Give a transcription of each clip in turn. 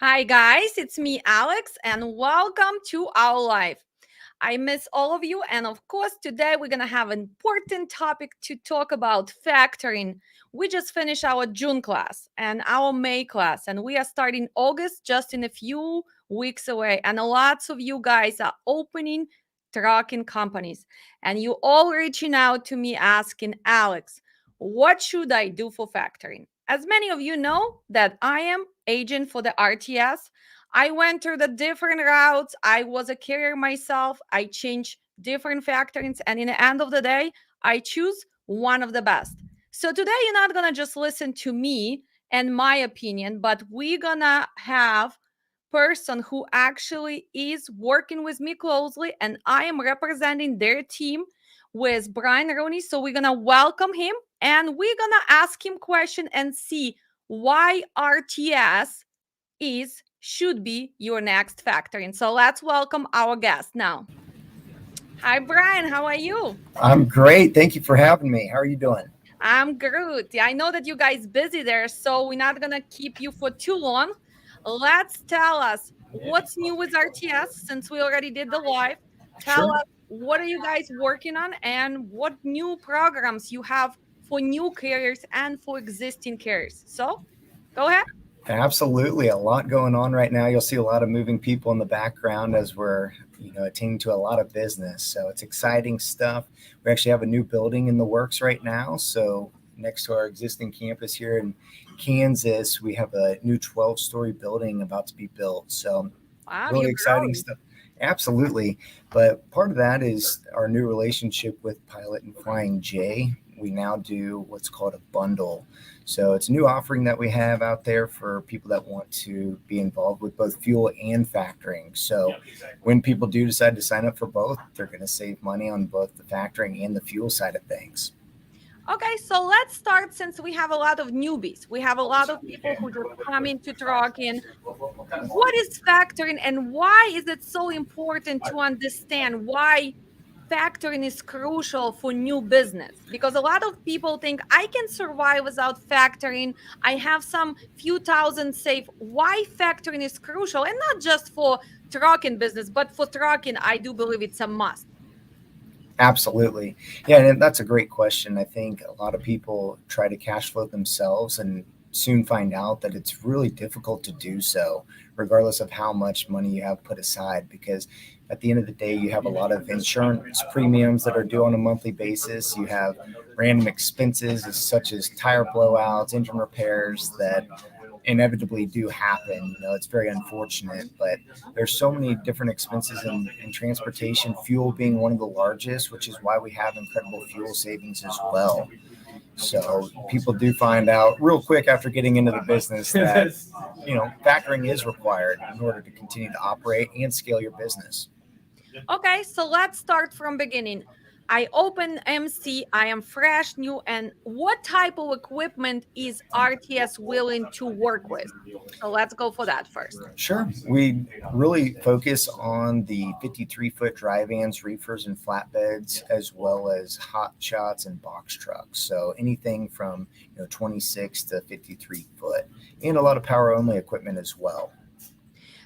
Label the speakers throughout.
Speaker 1: Hi, guys, it's me, Alex, and welcome to our live. I miss all of you, and of course, today we're gonna have an important topic to talk about factoring. We just finished our June class and our May class, and we are starting August just in a few weeks away. And lots of you guys are opening trucking companies, and you all reaching out to me asking, Alex, what should I do for factoring? As many of you know, that I am agent for the RTS. I went through the different routes. I was a carrier myself. I changed different factorings. And in the end of the day, I choose one of the best. So today, you're not going to just listen to me and my opinion, but we're going to have person who actually is working with me closely, and I am representing their team with Brian Rooney. So we're going to welcome him and we're going to ask him question and see why RTS is should be your next factoring. So let's welcome our guest now. Hi, Brian. How are you?
Speaker 2: I'm great. Thank you for having me. How are you doing?
Speaker 1: I'm good. I know that you guys busy there, so we're not gonna keep you for too long. Let's tell us what's new with RTS since we already did the live. Tell
Speaker 2: Sure.
Speaker 1: us what are you guys working on and what new programs you have for new carriers and for existing carriers. So go ahead.
Speaker 2: Absolutely. A lot going on right now. You'll see a lot of moving people in the background as we're, attending to a lot of business. So it's exciting stuff. We actually have a new building in the works right now. So next to our existing campus here in Kansas, we have a new 12-story building about to be built. So
Speaker 1: Wow,
Speaker 2: really
Speaker 1: you're
Speaker 2: exciting
Speaker 1: growing.
Speaker 2: stuff. Absolutely. But part of that is our new relationship with Pilot and Flying J. We now do what's called a bundle. So it's a new offering that we have out there for people that want to be involved with both fuel and factoring. So when people do decide to sign up for both, they're going to save money on both the factoring and the fuel side of things.
Speaker 1: Okay, so let's start since we have a lot of newbies. We have a lot of people who just come into trucking. What is factoring and why is it so important to understand why factoring is crucial for new business? Because a lot of people think I can survive without factoring. I have some few thousand saved. Why factoring is crucial and not just for trucking business, but for trucking, I do believe it's a must.
Speaker 2: Absolutely. Yeah, and that's a great question. I think a lot of people try to cash flow themselves and soon find out that it's really difficult to do so, regardless of how much money you have put aside, because at the end of the day, you have a lot of insurance premiums that are due on a monthly basis. You have random expenses such as tire blowouts, engine repairs that inevitably do happen. It's very unfortunate, but there's so many different expenses in transportation, fuel being one of the largest, which is why we have incredible fuel savings as well. So people do find out real quick after getting into the business that, factoring is required in order to continue to operate and scale your business.
Speaker 1: Okay, so let's start from beginning. I open MC, I am fresh, new, and what type of equipment is RTS willing to work with? So let's go for that first.
Speaker 2: Sure. We really focus on the 53-foot dry vans, reefers, and flatbeds, as well as hot shots and box trucks. So anything from 26 to 53 foot, and a lot of power only equipment as well.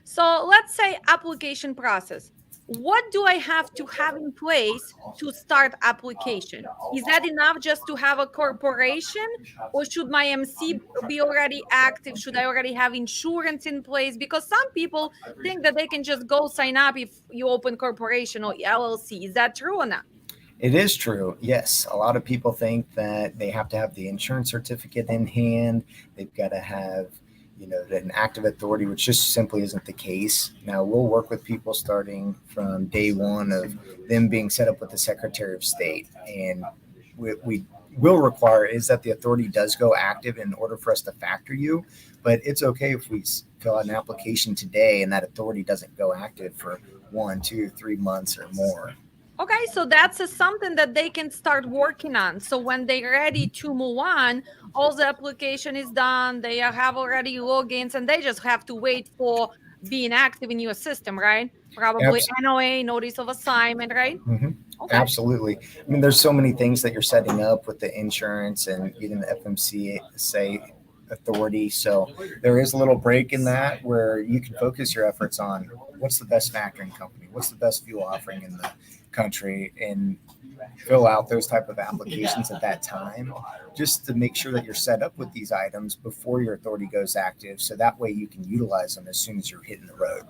Speaker 1: So let's say application process. What do I have to have in place to start application? Is that enough just to have a corporation or should my MC be already active? Should I already have insurance in place? Because some people think that they can just go sign up if you open corporation or LLC. Is that true or not?
Speaker 2: It is true. Yes. A lot of people think that they have to have the insurance certificate in hand. They've got to have, an active authority, which just simply isn't the case. Now, we'll work with people starting from day one of them being set up with the Secretary of State. And we will require is that the authority does go active in order for us to factor you. But it's okay if we fill out an application today and that authority doesn't go active for 1, 2, 3 months or more.
Speaker 1: Okay, so that's something that they can start working on. So when they're ready to move on, all the application is done. They have already logins, and they just have to wait for being active in your system, right? Probably
Speaker 2: Abs-
Speaker 1: NOA, notice of assignment, right?
Speaker 2: mhm.
Speaker 1: Okay.
Speaker 2: Absolutely. There's so many things that you're setting up with the insurance and getting the FMCSA authority. So there is a little break in that where you can focus your efforts on what's the best factoring company, what's the best fuel offering in the country, and fill out those type of applications at that time just to make sure that you're set up with these items before your authority goes active, so that way you can utilize them as soon as you're hitting the road.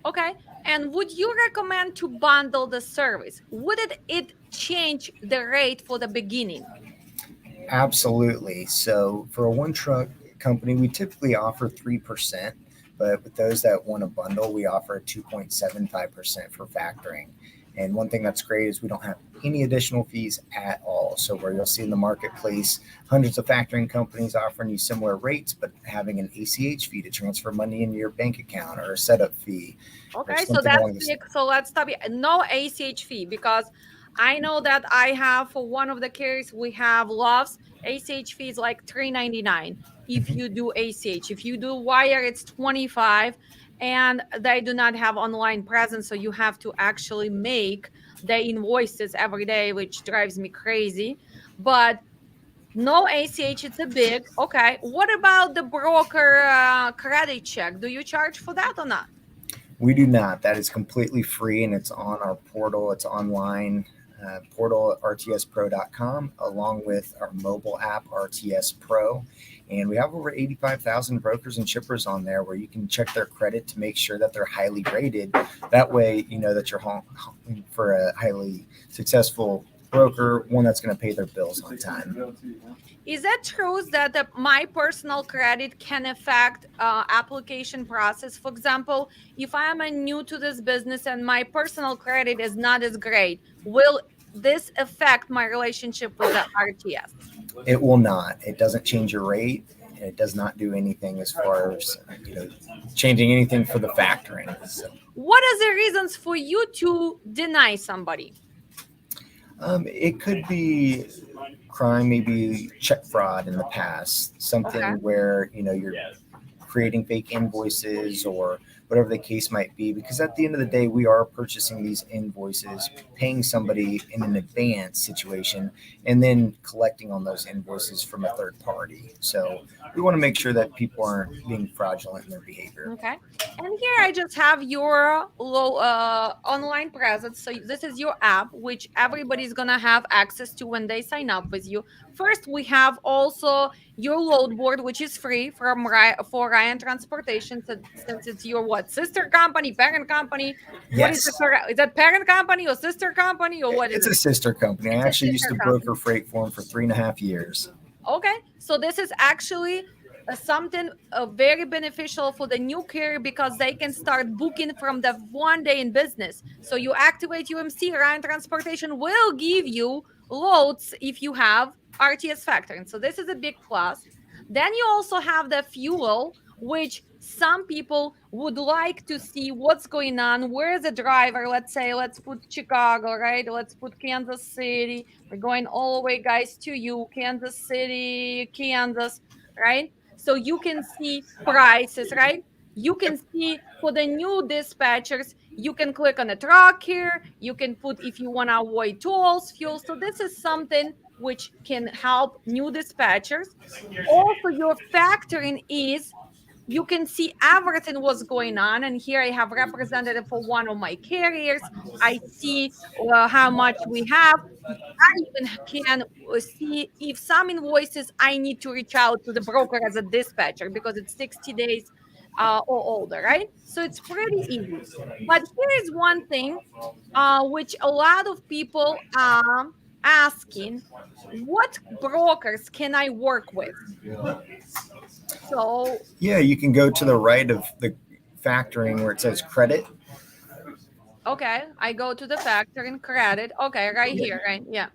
Speaker 1: Okay. And would you recommend to bundle the service? Would it change the rate for the beginning?
Speaker 2: Absolutely. So for a one truck company, we typically offer 3%, but with those that want a bundle, we offer 2.75% for factoring. And one thing that's great is we don't have any additional fees at all. So where you'll see in the marketplace hundreds of factoring companies offering you similar rates, but having an ACH fee to transfer money into your bank account, or a setup fee, or
Speaker 1: Okay, so
Speaker 2: something
Speaker 1: that's
Speaker 2: along this.
Speaker 1: big. So let's stop it. No ACH fee, because I know that I have for one of the carriers we have loves ACH fees like 3.99 if
Speaker 2: Mhm.
Speaker 1: you do ACH. If you do wire, it's 25, and they do not have online presence, so you have to actually make the invoices every day, which drives me crazy. But no ACH, it's a big. Okay, what about the broker credit check? Do you charge for that or not?
Speaker 2: We do not. That is completely free, and it's on our portal. It's online portal at rtspro.com, along with our mobile app, RTS Pro. And we have over 85,000 brokers and shippers on there where you can check their credit to make sure that they're highly rated. That way, you know that you're for a highly successful broker, one that's going to pay their bills on time.
Speaker 1: Is that true that my personal credit can affect application process? For example, if I am a new to this business and my personal credit is not as great, will this affect my relationship with the RTS?
Speaker 2: It will not. It doesn't change your rate. It does not do anything as far as changing anything for the factoring. So,
Speaker 1: What are the reasons for you to deny somebody?
Speaker 2: it could be crime, maybe check fraud in the past,
Speaker 1: Okay.
Speaker 2: something where you're creating fake invoices or whatever the case might be. Because at the end of the day, we are purchasing these invoices, paying somebody in an advance situation, and then collecting on those invoices from a third party. So we want to make sure that people aren't being fraudulent in their behavior.
Speaker 1: Okay. And here I just have your low online presence. So this is your app, which everybody's gonna have access to when they sign up with you. First, we have also your load board, which is free for Ryan Transportation. So since it's your what sister company, parent company, what is the
Speaker 2: Yes,
Speaker 1: correct? Is that parent company or sister company or what is
Speaker 2: it's
Speaker 1: it?
Speaker 2: a sister company. I
Speaker 1: It's a
Speaker 2: actually used
Speaker 1: sister
Speaker 2: to
Speaker 1: company.
Speaker 2: broker freight for them for 3.5 years.
Speaker 1: Okay, so this is actually something very beneficial for the new carrier because they can start booking from the one day in business. So you activate UMC, Ryan Transportation will give you loads if you have RTS factoring. So this is a big plus. Then you also have the fuel, which some people would like to see what's going on. Where's the driver? Let's say, let's put Chicago, right? Let's put Kansas City. We're going all the way, guys, to you, Kansas City, Kansas, right? So you can see prices, right? You can see for the new dispatchers, you can click on a truck here. You can put if you want to avoid tolls, fuel. So this is something which can help new dispatchers. Also, your factoring is you can see everything what's going on, and here I have representative for one of my carriers. I see how much we have. I even can see if some invoices I need to reach out to the broker as a dispatcher because it's 60 days or older, right? So it's pretty easy. But here is one thing which a lot of people are asking: what brokers can I work with? So
Speaker 2: Yeah, you can go to the right of the factoring where it says credit.
Speaker 1: okay, I go to the factor in credit. Okay, right
Speaker 2: Yeah.
Speaker 1: here, right? Yeah.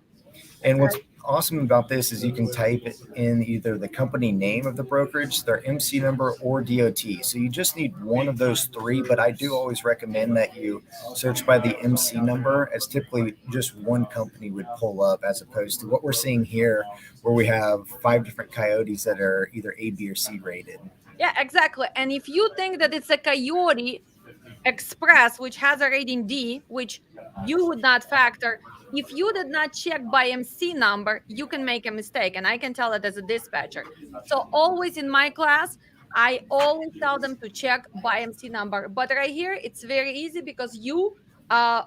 Speaker 2: And what's
Speaker 1: Right.
Speaker 2: awesome about this is you can type it in either the company name of the brokerage, their MC number, or DOT. So you just need one of those three, but I do always recommend that you search by the MC number, as typically just one company would pull up, as opposed to what we're seeing here where we have five different coyotes that are either A, B, or C rated.
Speaker 1: Yeah, exactly. And if you think that it's a Coyote Express, which has a rating D, which you would not factor, If you did not check by MC number, you can make a mistake, and I can tell it as a dispatcher. So always in my class, I always tell them to check by MC number. But right here, it's very easy because you uh,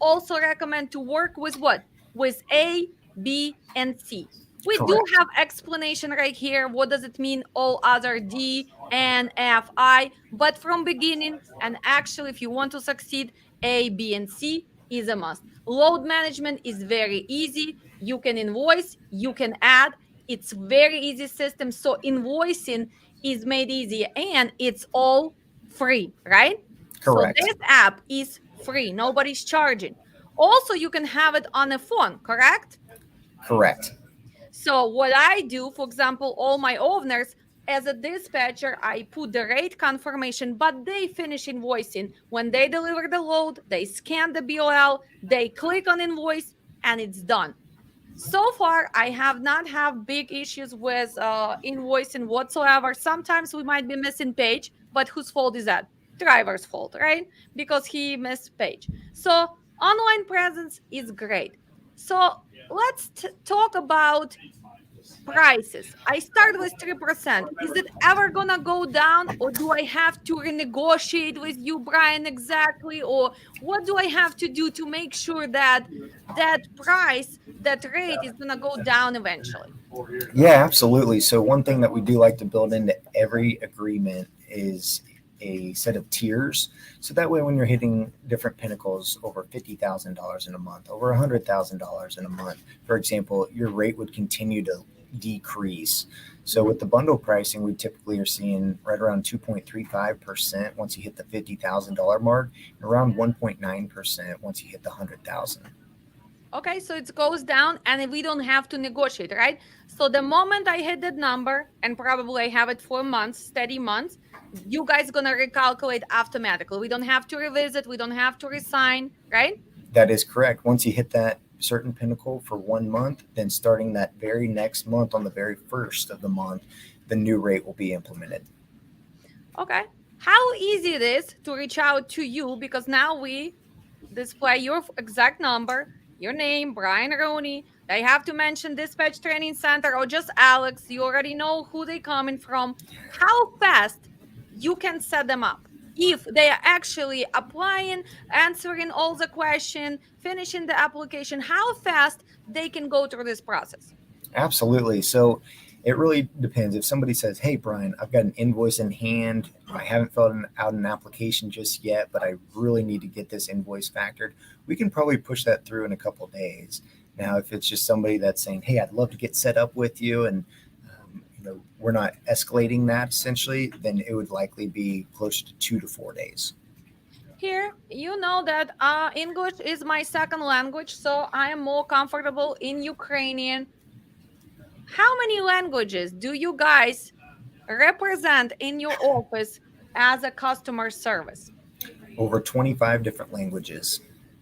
Speaker 1: also recommend to work with what? With A, B, and C. We do
Speaker 2: Correct.
Speaker 1: have explanation right here. What does it mean? All other D, N, F, I. But from beginning, and actually, if you want to succeed, A, B, and C is a must. Load management is very easy. You can invoice, you can add. It's very easy system. So invoicing is made easy and it's all free, right? So
Speaker 2: Correct.
Speaker 1: this app is free. Nobody's charging. Also, you can have it on a phone, correct?
Speaker 2: Correct.
Speaker 1: So what I do, for example, all my owners, as a dispatcher, I put the rate confirmation, but they finish invoicing. When they deliver the load, they scan the BOL, they click on invoice, and it's done. So far, I have not have big issues with invoicing whatsoever. Sometimes we might be missing page, but whose fault is that? Driver's fault, right? Because he missed page. So online presence is great. So let's talk about prices. I start with 3%. Is it ever gonna go down, or do I have to renegotiate with you, Brian, exactly? Or what do I have to do to make sure that that price, that rate is gonna go down eventually?
Speaker 2: Yeah, absolutely. So one thing that we do like to build into every agreement is a set of tiers. So that way, when you're hitting different pinnacles over $50,000 in a month, over $100,000 in a month, for example, your rate would continue to decrease. So with the bundle pricing, we typically are seeing right around 2.35% once you hit the $50,000 mark, and around 1.9% once you hit the 100,000.
Speaker 1: Okay, so it goes down and we don't have to negotiate, right? So the moment I hit that number, and probably I have it for months, steady months, you guys gonna recalculate automatically. We don't have to revisit, we don't have to resign, right?
Speaker 2: That is correct. Once you hit that certain pinnacle for 1 month, then starting that very next month on the very first of the month, the new rate will be implemented.
Speaker 1: Okay. How easy it is to reach out to you, because now we display your exact number, your name, Brian Rooney. They have to mention Dispatch Training Center or just Alex. You already know who they coming from. How fast you can set them up if they are actually applying, answering all the question, finishing the application, how fast they can go through this process.
Speaker 2: Absolutely. So it really depends. If somebody says, "Hey, Brian, I've got an invoice in hand. I haven't out an application just yet, but I really need to get this invoice factored," we can probably push that through in a couple of days. Now, if it's just somebody that's saying, "Hey, I'd love to get set up with you," and we're not escalating that essentially, then it would likely be closer to 2 to 4 days.
Speaker 1: Here, you know that English is my second language, so I am more comfortable in Ukrainian. How many languages do you guys represent in your office as a customer service?
Speaker 2: Over 25 different languages.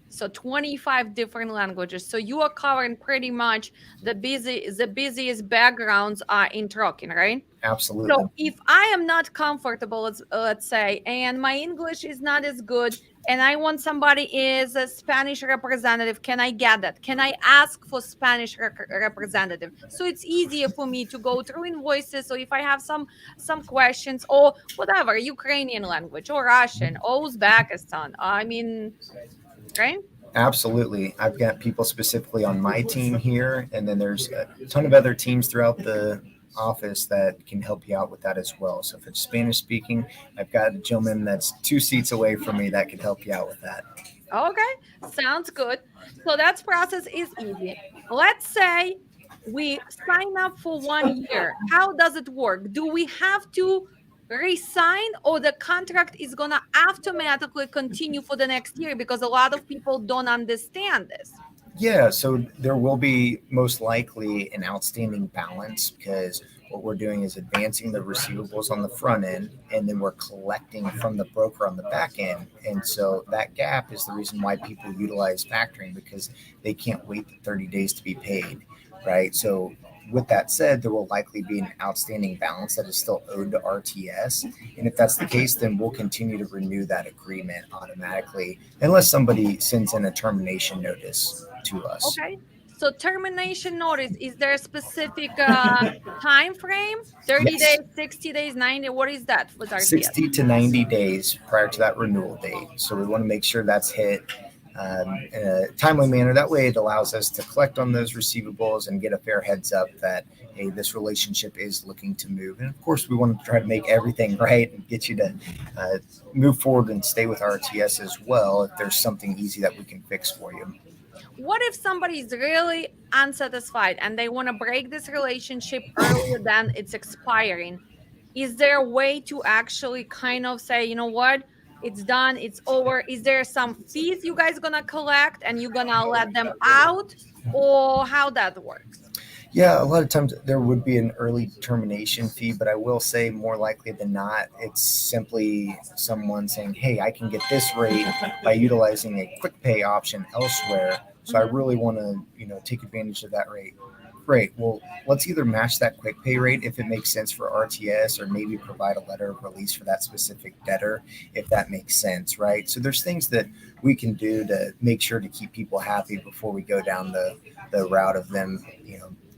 Speaker 1: So 25 different languages. So you are covering pretty much the busiest backgrounds are in trucking, right?
Speaker 2: Absolutely.
Speaker 1: So if I am not comfortable, let's say, and my English is not as good, and I want somebody is a Spanish representative, can I get that? Can I ask for Spanish representative? So it's easier for me to go through invoices. So if I have some questions or whatever, Ukrainian language or Russian or Uzbekistan, I mean, right?
Speaker 2: Absolutely. I've got people specifically on my team here, and then there's a ton of other teams throughout the office that can help you out with that as well. So if it's Spanish speaking, I've got a gentleman that's 2 seats away from me that can help you out with that.
Speaker 1: Okay, sounds good. So that process is easy. Let's say we sign up for 1 year. How does it work? Do we have to resign, or the contract is going to automatically continue for the next year? Because a lot of people don't understand this.
Speaker 2: Yeah, so there will be most likely an outstanding balance because what we're doing is advancing the receivables on the front end and then we're collecting from the broker on the back end. And so that gap is the reason why people utilize factoring because they can't wait the 30 days to be paid, right? So with that said, there will likely be an outstanding balance that is still owed to RTS. And if that's the case, then we'll continue to renew that agreement automatically unless somebody sends in a termination notice to us.
Speaker 1: Okay. So termination notice, is there a specific time frame? 30 days,
Speaker 2: Yes.
Speaker 1: 60 days, 90? What is that with RTS?
Speaker 2: 60 to 90 days prior to that renewal date. So we want to make sure that's hit in a timely manner. That way, it allows us to collect on those receivables and get a fair heads up that, hey, this relationship is looking to move. And of course, we want to try to make everything right and get you to uh, move forward and stay with RTS as well if there's something easy that we can fix for you.
Speaker 1: What if somebody's really unsatisfied and they want to break this relationship earlier than it's expiring? Is there a way to actually kind of say, you know what, it's done, it's over? Is there some fees you guys gonna collect and you're gonna let them out, or how that works?
Speaker 2: Yeah, a lot of times there would be an early termination fee, but I will say more likely than not, it's simply someone saying, hey, I can get this rate by utilizing a quick pay option elsewhere. So I
Speaker 1: Mhm.
Speaker 2: really want to, take advantage of that rate. Great. Well, let's either match that quick pay rate if it makes sense for RTS, or maybe provide a letter of release for that specific debtor if that makes sense, right? So there's things that we can do to make sure to keep people happy before we go down the route of them,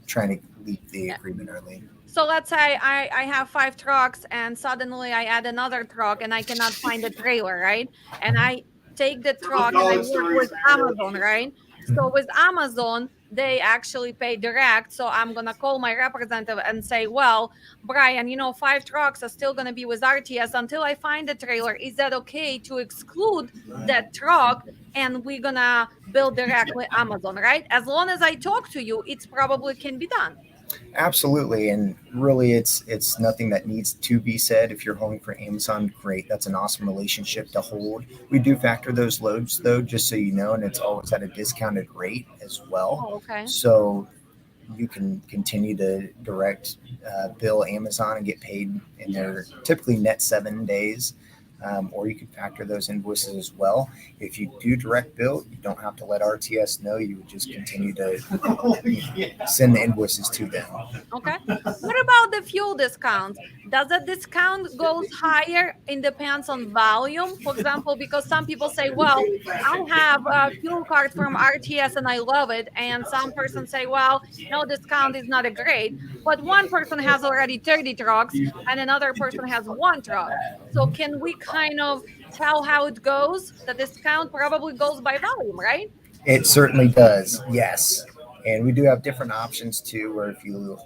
Speaker 2: trying to leave the
Speaker 1: Yeah.
Speaker 2: agreement early.
Speaker 1: So let's say I have 5 trucks and suddenly I add another truck and I cannot find the trailer, right? And I take the truck and I work with Amazon, right? So with Amazon, they actually pay direct. So I'm going to call my representative and say, well, Brian, 5 trucks are still going to be with RTS until I find the trailer. Is that okay to exclude that truck? And we're going to bill directly Amazon, right? As long as I talk to you, it's probably can be done.
Speaker 2: Absolutely, and really, it's nothing that needs to be said. If you're holding for Amazon, great. That's an awesome relationship to hold. We do factor those loads though, just so you know, and it's always at a discounted rate as well.
Speaker 1: Oh, okay.
Speaker 2: So you can continue to direct bill Amazon and get paid in their typically net 7 days. Or you can factor those invoices as well. If you do direct bill, you don't have to let RTS know. You would just continue to send the invoices to them.
Speaker 1: Okay. What about the fuel discounts? Does the discount goes higher? It depends on volume. For example, because some people say, well, I have a fuel card from RTS and I love it. And some person say, well, no, discount is not a great. But one person has already 30 trucks and another person has 1 truck. So can we kind of tell how it goes? The discount probably goes by volume, right?
Speaker 2: It certainly does, yes. And we do have different options too, where if you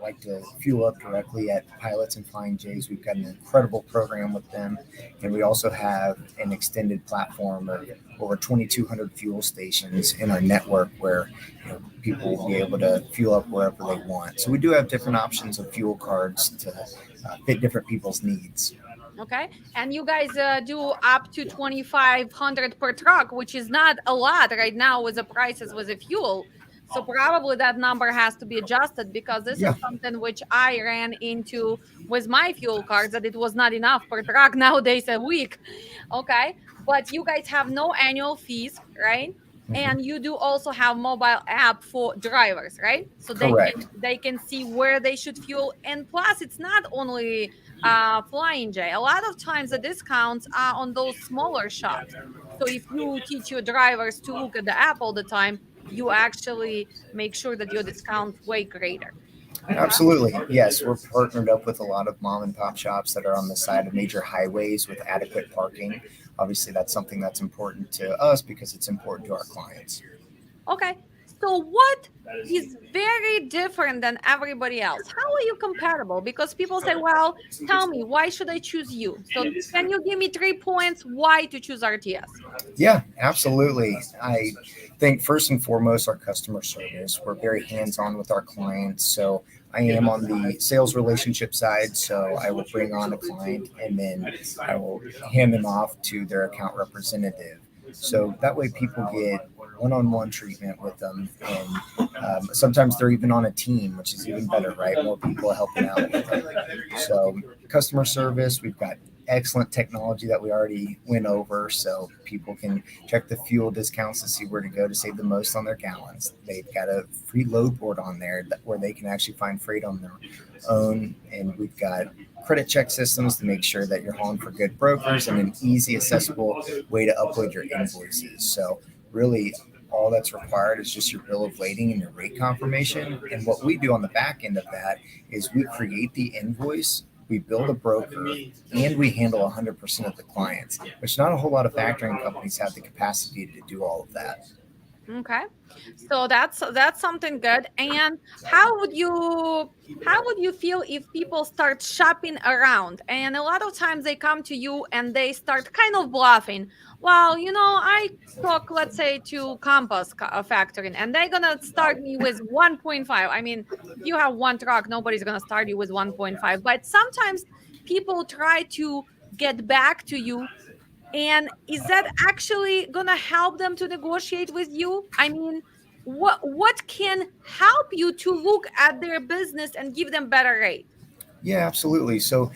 Speaker 2: like to fuel up directly at Pilots and Flying J's, we've got an incredible program with them, and we also have an extended platform of over 2,200 fuel stations in our network where people will be able to fuel up wherever they want. So we do have different options of fuel cards to fit different people's needs.
Speaker 1: Okay. And you guys do up to 2,500 per truck, which is not a lot right now with the prices with the fuel. So probably that number has to be adjusted, because this is
Speaker 2: Yeah.
Speaker 1: something which I ran into with my fuel cards, that it was not enough per truck nowadays a week. Okay. But you guys have no annual fees, right?
Speaker 2: Mhm.
Speaker 1: And you do also have mobile app for drivers, right? So they can
Speaker 2: Correct.
Speaker 1: they can see where they should fuel. And plus, it's not only Flying J. A lot of times the discounts are on those smaller shops. So if you teach your drivers to look at the app all the time, you actually make sure that your discount way greater. Okay.
Speaker 2: Absolutely. Yes, we're partnered up with a lot of mom and pop shops that are on the side of major highways with adequate parking. Obviously, that's something that's important to us because it's important to our clients.
Speaker 1: Okay. So what is very different than everybody else? How are you compatible? Because people say, well, tell me, why should I choose you? So can you give me 3 points why to choose RTS?
Speaker 2: Yeah, absolutely. I think first and foremost, our customer service. We're very hands on with our clients. So I am on the sales relationship side. So I will bring on a client and then I will hand them off to their account representative. So that way people get one-on-one treatment with them, and sometimes they're even on a team, which is even better, right? More people helping out with them. So customer service, we've got excellent technology that we already went over, so people can check the fuel discounts to see where to go to save the most on their gallons. They've got a free load board on there where they can actually find freight on their own, and we've got credit check systems to make sure that you're hauling for good brokers, and an easy accessible way to upload your invoices. So really all that's required is just your bill of lading and your rate confirmation. And what we do on the back end of that is we create the invoice, we build a broker, and we handle 100% of the clients, which not a whole lot of factoring companies have the capacity to do all of that.
Speaker 1: Okay. So that's something good. And how would you feel if people start shopping around? And a lot of times they come to you and they start kind of bluffing. Well, I talk, let's say, to Compass Factoring, and they're gonna start me with 1.5. I mean, if you have one truck, nobody's gonna start you with 1.5. But sometimes people try to get back to you, and is that actually gonna help them to negotiate with you? I mean, what can help you to look at their business and give them better rate?
Speaker 2: Yeah, absolutely. So,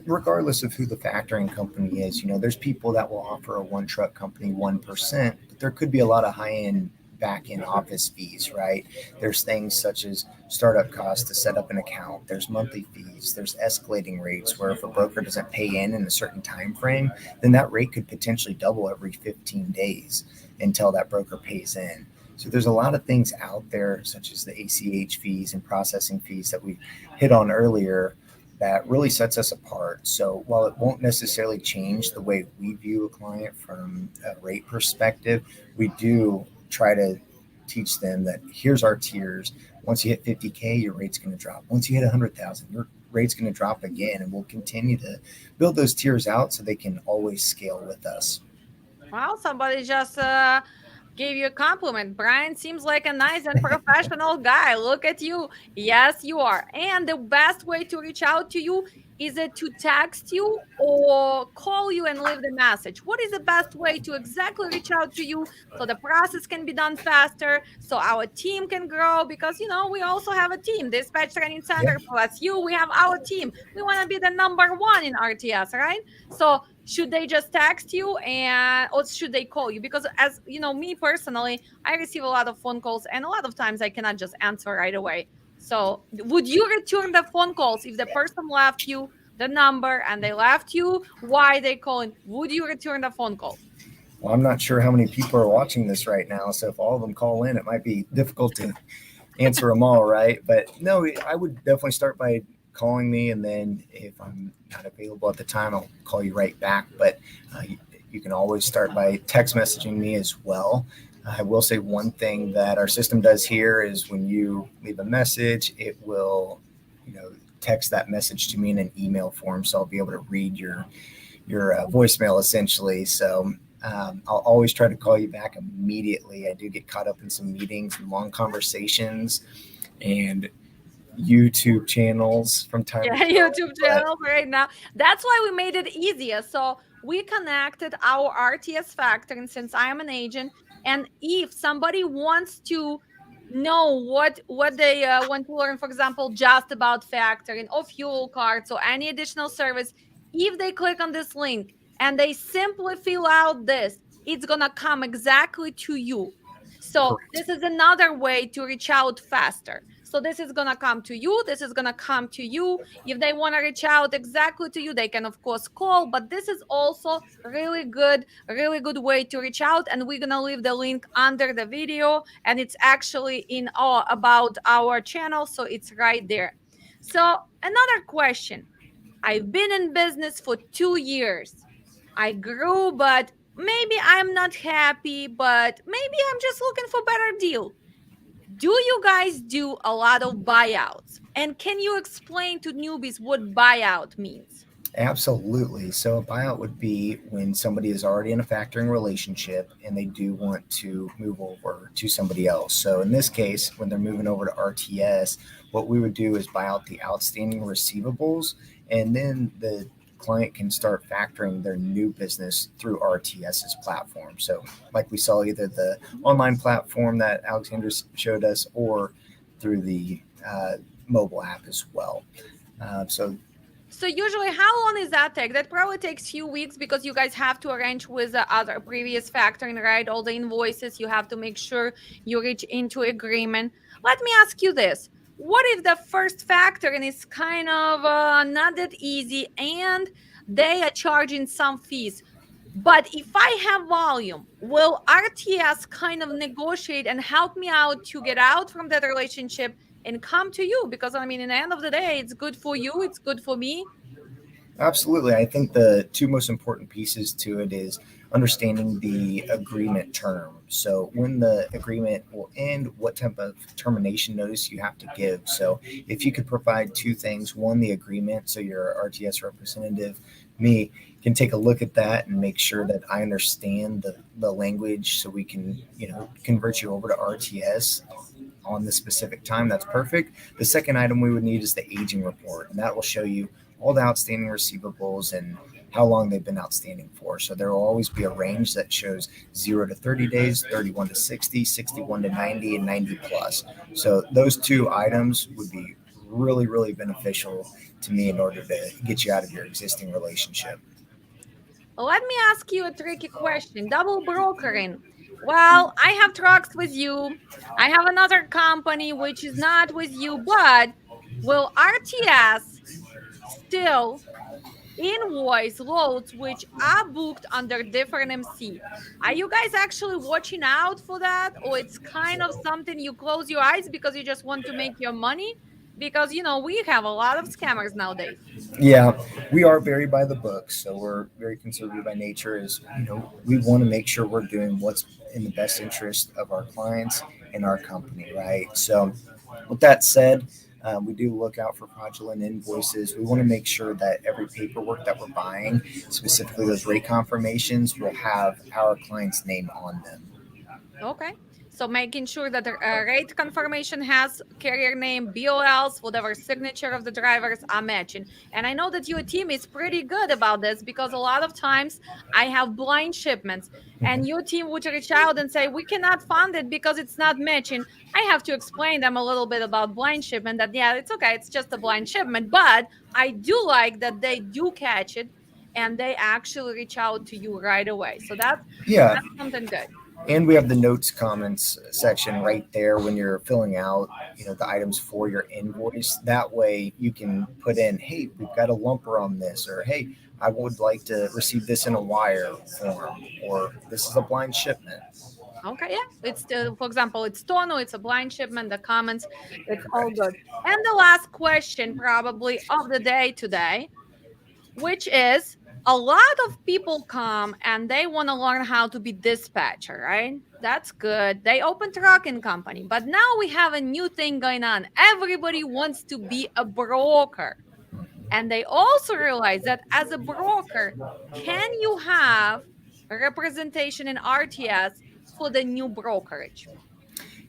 Speaker 2: regardless of who the factoring company is, there's people that will offer a one truck company 1%, but there could be a lot of high end back end office fees, right? There's things such as startup costs to set up an account. There's monthly fees. There's escalating rates where if a broker doesn't pay in a certain time frame, then that rate could potentially double every 15 days until that broker pays in. So there's a lot of things out there, such as the ACH fees and processing fees that we hit on earlier, that really sets us apart. So while it won't necessarily change the way we view a client from a rate perspective, we do try to teach them that here's our tiers. Once you hit 50K, your rate's going to drop. Once you hit 100,000, your rate's going to drop again. And we'll continue to build those tiers out so they can always scale with us.
Speaker 1: Well, somebody just gave you a compliment. Brian seems like a nice and professional guy. Look at you. Yes, you are. And the best way to reach out to you is it to text you or call you and leave the message? What is the best way to exactly reach out to you so the process can be done faster, so our team can grow? Because we also have a team. Dispatch Training
Speaker 2: Yeah.
Speaker 1: Center plus you, we have our team. We want to be the number one in RTS, right? So should they just text you, and or should they call you? Because as you know, me personally, I receive a lot of phone calls, and a lot of times I cannot just answer right away. So would you return the phone calls if the person left you the number and they left you why they calling? Would you return the phone call?
Speaker 2: Well, I'm not sure how many people are watching this right now. So if all of them call in, it might be difficult to answer them all, right? But no, I would definitely start by calling me, and then if I'm not available at the time, I'll call you right back. But you can always start by text messaging me as well. I will say one thing that our system does here is when you leave a message, it will, text that message to me in an email form, so I'll be able to read your voicemail essentially. So I'll always try to call you back immediately. I do get caught up in some meetings and long conversations and YouTube channels from time
Speaker 1: Yeah,
Speaker 2: to time.
Speaker 1: YouTube
Speaker 2: But
Speaker 1: channel right now. That's why we made it easier. So we connected our RTS factoring since I am an agent. And if somebody wants to know what they want to learn, for example, just about factoring or fuel cards or any additional service, if they click on this link and they simply fill out this, it's gonna come exactly to you. So
Speaker 2: correct.
Speaker 1: this is another way to reach out faster. So this is gonna come to you. This is gonna come to you. If they want to reach out exactly to you, they can of course call. But this is also really good way to reach out. And we're gonna leave the link under the video, and it's actually in all about our channel, so it's right there. So another question: I've been in business for 2 years. I grew, but maybe I'm not happy. But maybe I'm just looking for better deal. Do you guys do a lot of buyouts? And can you explain to newbies what buyout means?
Speaker 2: Absolutely. So a buyout would be when somebody is already in a factoring relationship and they do want to move over to somebody else. So in this case, when they're moving over to RTS, what we would do is buy out the outstanding receivables, and then the client can start factoring their new business through RTS's platform. So like we saw, either the online platform that Alexander showed us or through the mobile app as well. So
Speaker 1: So usually, how long is that take? That probably takes few weeks because you guys have to arrange with the other previous factoring, right? All the invoices, you have to make sure you reach into agreement. Let me ask you this. What if the first factoring is kind of not that easy and they are charging some fees? But if I have volume, will RTS kind of negotiate and help me out to get out from that relationship and come to you? Because I mean, in the end of the day, it's good for you, it's good for me.
Speaker 2: Absolutely. I think the two most important pieces to it is understanding the agreement term. So, when the agreement will end, what type of termination notice you have to give. So, if you could provide two things: one, the agreement, so your RTS representative, me, can take a look at that and make sure that I understand the language so we can, convert you over to RTS on the specific time. That's perfect. The second item we would need is the aging report, and that will show you all the outstanding receivables and how long they've been outstanding for. So there will always be a range that shows 0 to 30 days, 31 to 60, 61 to 90, and 90 plus. So those two items would be really, really beneficial to me in order to get you out of your existing relationship.
Speaker 1: Let me ask you a tricky question. Double brokering. Well, I have trucks with you. I have another company which is not with you, but will RTS still invoice loads which are booked under different MC? Are you guys actually watching out for that? Or it's kind of something you close your eyes because you just want to make your money? Because, we have a lot of scammers nowadays.
Speaker 2: Yeah, we are very by the book, so we're very conservative by nature. Is we want to make sure we're doing what's in the best interest of our clients and our company, right? So, with that said, we do look out for fraudulent invoices. We want to make sure that every paperwork that we're buying, specifically those rate confirmations, will have our client's name on them.
Speaker 1: Okay. So making sure that the rate confirmation has carrier name, BOLs, whatever signature of the drivers are matching. And I know that your team is pretty good about this because a lot of times I have blind shipments and your team would reach out and say, we cannot fund it because it's not matching. I have to explain them a little bit about blind shipment that, yeah, it's okay. It's just a blind shipment. But I do like that they do catch it and they actually reach out to you right away. So
Speaker 2: Yeah,
Speaker 1: that's something good.
Speaker 2: and we have the notes comments section right there when you're filling out, the items for your invoice. That way you can put in, hey, we've got a lumper on this, or hey, I would like to receive this in a wire form, or this is a blind shipment.
Speaker 1: Okay, yeah. It's for example, it's Tono, it's a blind shipment, the comments, it's all
Speaker 2: Correct.
Speaker 1: good. And the last question probably of the day today, which is a lot of people come and they want to learn how to be dispatcher, right? That's good. They open trucking company, but now we have a new thing going on. Everybody wants to be a broker. And they also realize that as a broker, can you have a representation in RTS for the new brokerage?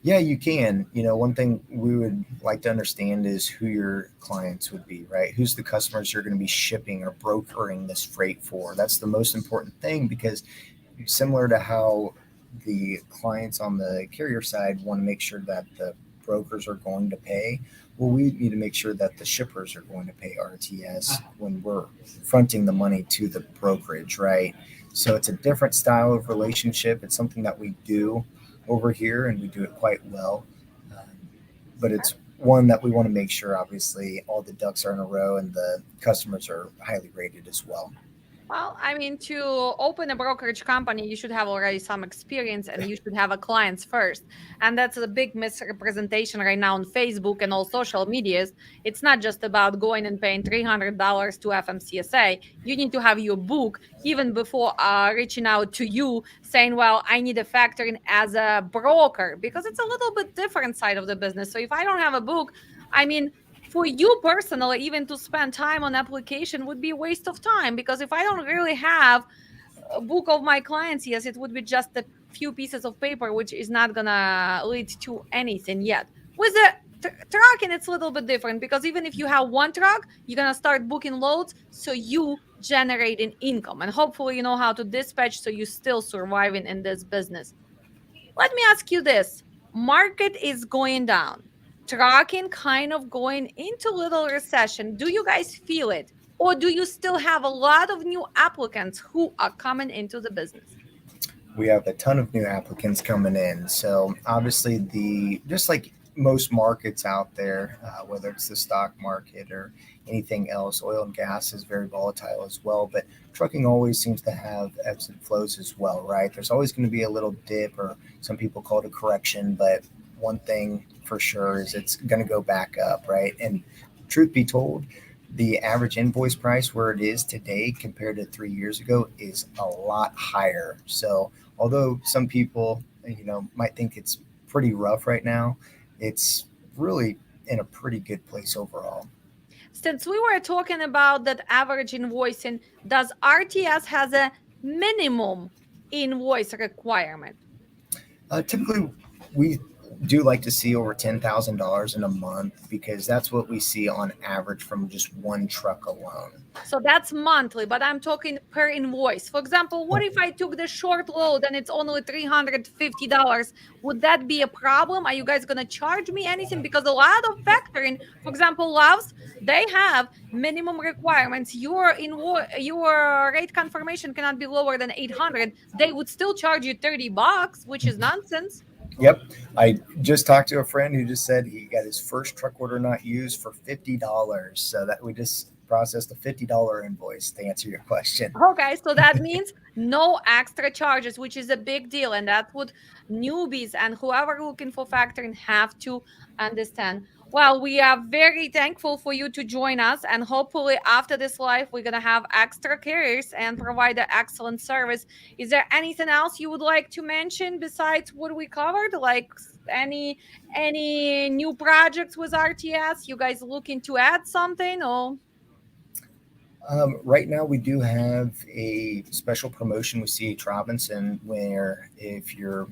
Speaker 2: Yeah, you can. One thing we would like to understand is who your clients would be, right? Who's the customers you're going to be shipping or brokering this freight for? That's the most important thing, because similar to how the clients on the carrier side want to make sure that the brokers are going to pay, well, we need to make sure that the shippers are going to pay RTS when we're fronting the money to the brokerage, right? So it's a different style of relationship. It's something that we do over here, and we do it quite well. Um, but it's one that we want to make sure, obviously, all the ducks are in a row and the customers are highly rated as well.
Speaker 1: Well, I mean, to open a brokerage company, you should have already some experience and you should have a clients first. And that's a big misrepresentation right now on Facebook and all social medias. It's not just about going and paying $300 to FMCSA. You need to have your book even before reaching out to you saying, well, I need a factoring as a broker because it's a little bit different side of the business. So if I don't have a book, I mean, for you personally, even to spend time on application would be a waste of time because if I don't really have a book of my clients, yes, it would be just a few pieces of paper, which is not gonna lead to anything yet. With the trucking, it's a little bit different because even if you have one truck, you're gonna start booking loads, so you generating income, and hopefully you know how to dispatch, so you still surviving in this business. Let me ask you this. Market is going down. Trucking kind of going into little recession. Do you guys feel it? Or do you still have a lot of new applicants who are coming into the business?
Speaker 2: We have a ton of new applicants coming in. So obviously, the just like most markets out there, whether it's the stock market or anything else. Oil and gas is very volatile as well, but trucking always seems to have ebbs and flows as well, right? There's always going to be a little dip, or some people call it a correction, but one thing for sure is it's going to go back up, right? And truth be told, the average invoice price where it is today compared to 3 years ago is a lot higher. So although some people, might think it's pretty rough right now, it's really in a pretty good place overall.
Speaker 1: Since we were talking about that average invoicing, does RTS has a minimum invoice requirement?
Speaker 2: Typically, we do like to see over $10,000 in a month because that's what we see on average from just one truck alone.
Speaker 1: So that's monthly, but I'm talking per invoice. For example, what if I took the short load and it's only $350? Would that be a problem? Are you guys going to charge me anything? Because a lot of factoring, for example, loves, they have minimum requirements. Your rate confirmation cannot be lower than 800. They would still charge you $30, which is nonsense.
Speaker 2: Yep. I just talked to a friend who just said he got his first truck order not used for $50. So that we just processed a $50 invoice to answer your question.
Speaker 1: Okay, so that means no extra charges, which is a big deal. And that's what newbies and whoever looking for factoring have to understand. Well, we are very thankful for you to join us. And hopefully, after this live, we're going to have extra carriers and provide an excellent service. Is there anything else you would like to mention besides what we covered? Like any new projects with RTS? You guys looking to add something or?
Speaker 2: Right now, we do have a special promotion with CH Robinson where if you're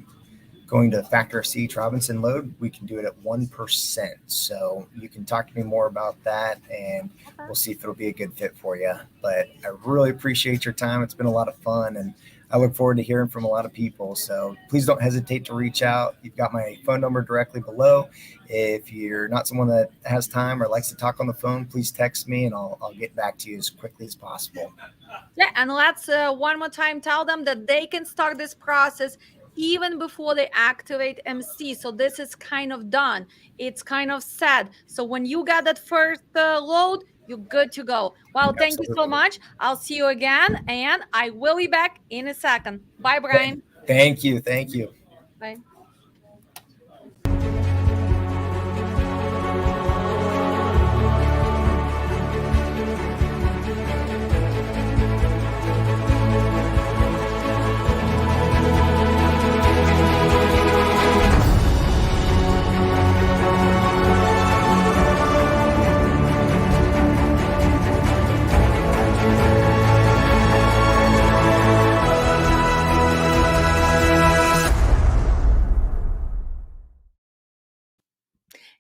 Speaker 2: going to factor a CH Robinson load, we can do it at 1%. So you can talk to me more about that and
Speaker 1: Okay.
Speaker 2: we'll see if it'll be a good fit for you. But I really appreciate your time. It's been a lot of fun and I look forward to hearing from a lot of people. So please don't hesitate to reach out. You've got my phone number directly below. If you're not someone that has time or likes to talk on the phone, please text me and I'll get back to you as quickly as possible.
Speaker 1: Yeah, and let's one more time tell them that they can start this process even before they activate MC. So this is kind of done. It's kind of set. So when you get that first load, you're good to go. Well, thank you so
Speaker 2: Absolutely.
Speaker 1: much. I'll see you again, and I will be back in a second. Bye, Brian.
Speaker 2: Thank you. Thank you.
Speaker 1: Bye.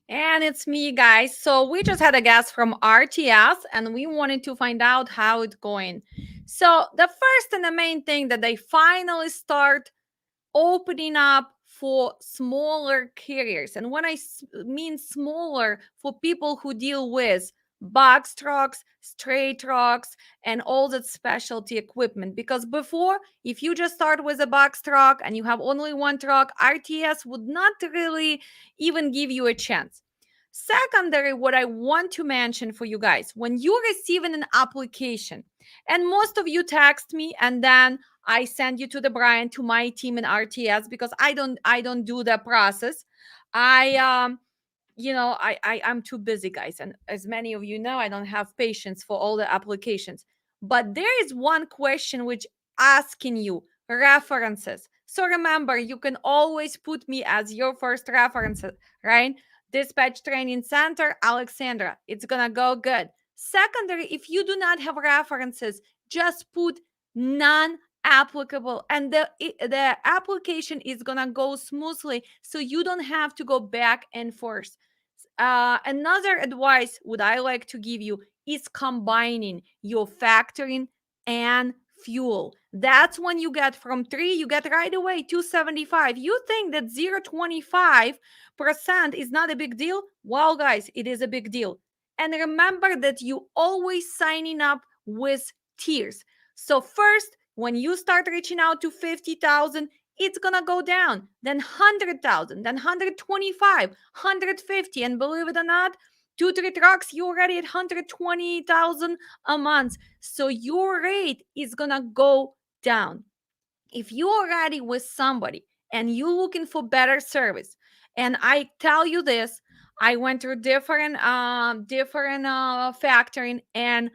Speaker 1: And it's me, guys. So we just had a guest from RTS and we wanted to find out how it's going. So the first and the main thing that they finally start opening up for smaller carriers. And when I mean smaller, for people who deal with box trucks, straight trucks, and all that specialty equipment. Because before, if you just start with a box truck and you have only one truck, RTS would not really even give you a chance. Secondary, what I want to mention for you guys, when you're receiving an application, and most of you text me and then I send you to the Brian to my team in RTS because I don't do the process. I I'm too busy, guys, and as many of you know, I don't have patience for all the applications. But there is one question which asking you references. So remember, you can always put me as your first reference, right? Dispatch Training Center, Alexandra. It's gonna go good. Secondary, if you do not have references, just put none applicable and the application is gonna go smoothly so you don't have to go back and forth. Another advice would I like to give you is combining your factoring and fuel. That's when you get from 3, you get right away 275. You think that 0.25% is not a big deal? Well, guys, it is a big deal. And remember that you always signing up with tiers. So first, when you start reaching out to 50,000, it's gonna go down, then 100,000, then 125, 150, and believe it or not, 2 3 trucks, you're already at 120,000 a month. So your rate is gonna go down. If you already with somebody and you looking for better service, and I tell you this, I went through different factoring, and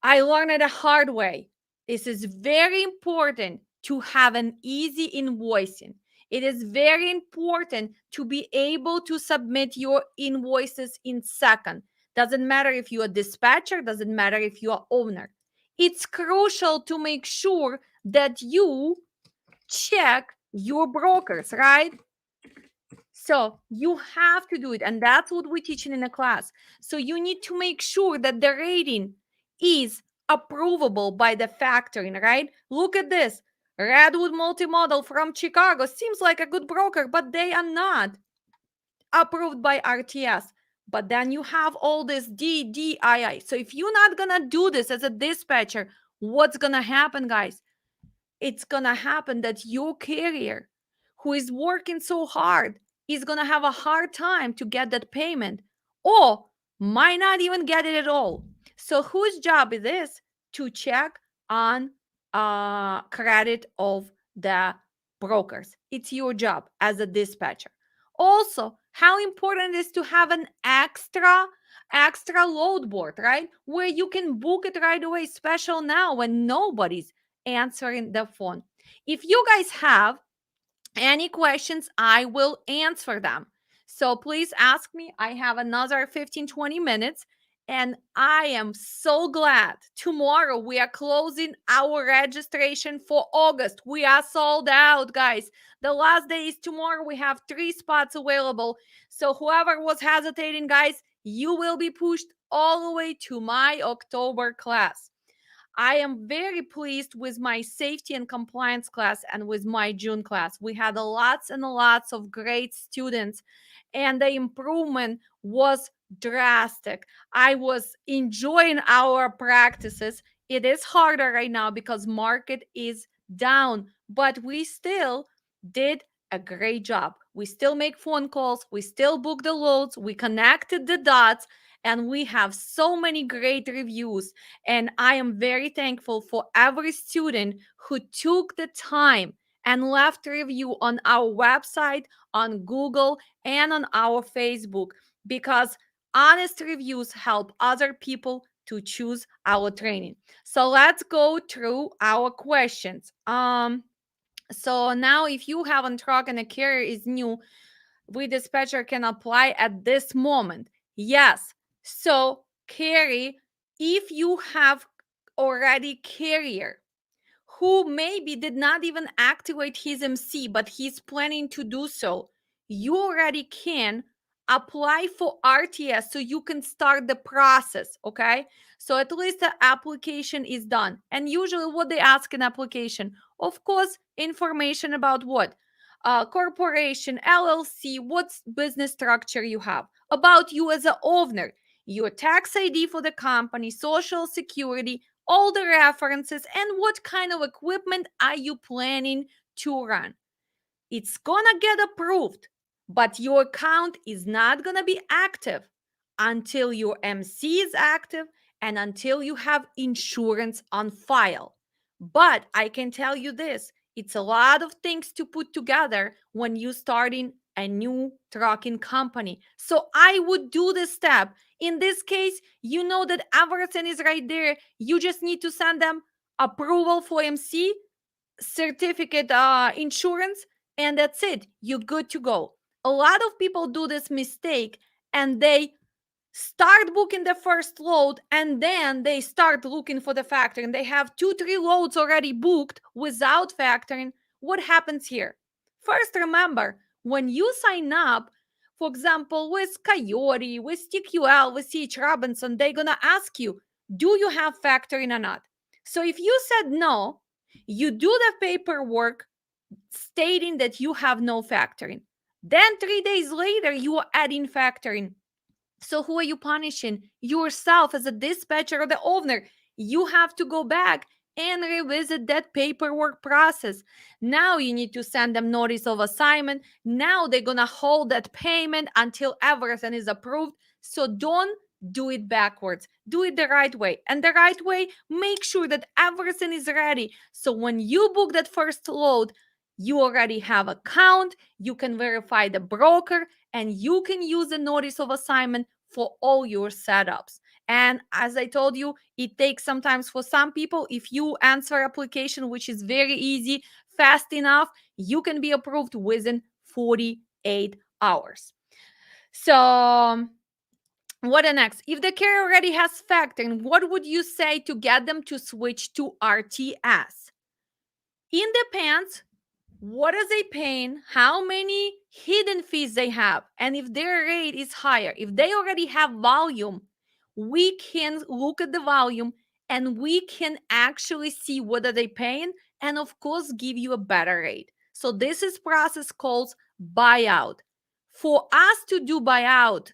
Speaker 1: I learned it a hard way. This is very important to have an easy invoicing. It is very important to be able to submit your invoices in second. Doesn't matter if you're a dispatcher, doesn't matter if you're owner. It's crucial to make sure that you check your brokers, right? So you have to do it, and that's what we're teaching in the class. So you need to make sure that the rating is approvable by the factoring, right? Look at this. Redwood Multimodal from Chicago seems like a good broker, but they are not approved by RTS. But then you have all this DDII. So if you're not gonna do this as a dispatcher, what's gonna happen, guys? It's gonna happen that your carrier who is working so hard is gonna have a hard time to get that payment, or might not even get it at all. So whose job it is to check on credit of the brokers? It's your job as a dispatcher. Also, how important it is to have an extra load board, right, where you can book it right away, special now when nobody's answering the phone. If you guys have any questions, I will answer them. So please ask me. I have another 15-20 minutes. And I am so glad. Tomorrow we are closing our registration for August. We are sold out, guys. The last day is tomorrow. We have 3 spots available. So whoever was hesitating, guys, you will be pushed all the way to my October class. I am very pleased with my safety and compliance class and with my June class. We had lots and lots of great students, and the improvement was drastic. I was enjoying our practices. It is harder right now because market is down, but we still did a great job. We still make phone calls, we still book the loads, we connected the dots, and we have so many great reviews. And I am very thankful for every student who took the time and left a review on our website, on Google, and on our Facebook, because honest reviews help other people to choose our training. So let's go through our questions. So now if you have a truck and a carrier is new, we dispatcher can apply at this moment. Yes. So carry, if you have already carrier who maybe did not even activate his MC, but he's planning to do so, you already can apply for RTS so you can start the process. Okay. So at least the application is done. And usually, what they ask in application, of course, information about what? Corporation, LLC, what's business structure you have, about you as an owner, your tax ID for the company, social security, all the references, and what kind of equipment are you planning to run. It's gonna get approved, but your account is not gonna be active until your MC is active and until you have insurance on file. But I can tell you this, it's a lot of things to put together when you starting a new trucking company. So I would do this step. In this case, you know that everything is right there. You just need to send them approval for MC, certificate, insurance, and that's it. You're good to go. A lot of people do this mistake, and they start booking the first load and then they start looking for the factoring. They have 2 3 loads already booked without factoring. What happens here? First, remember, when you sign up, for example, with Coyote, with TQL, with CH Robinson, they're gonna ask you, do you have factoring or not? So if you said no, you do the paperwork stating that you have no factoring. Then 3 days later, you are adding factoring. So who are you punishing? Yourself as a dispatcher or the owner. You have to go back and revisit that paperwork process. Now you need to send them notice of assignment. Now they're going to hold that payment until everything is approved. So don't do it backwards. Do it the right way. And the right way, make sure that everything is ready. So when you book that first load, you already have a count, you can verify the broker, and you can use the notice of assignment for all your setups. And as I told you, it takes sometimes for some people, if you answer application, which is very easy, fast enough, you can be approved within 48 hours. So what next? If the carrier already has factoring, what would you say to get them to switch to RTS? In depends what are they paying, how many hidden fees they have, and if their rate is higher. If they already have volume, we can look at the volume and we can actually see what are they paying, and of course give you a better rate. So this is process called buyout. For us to do buyout,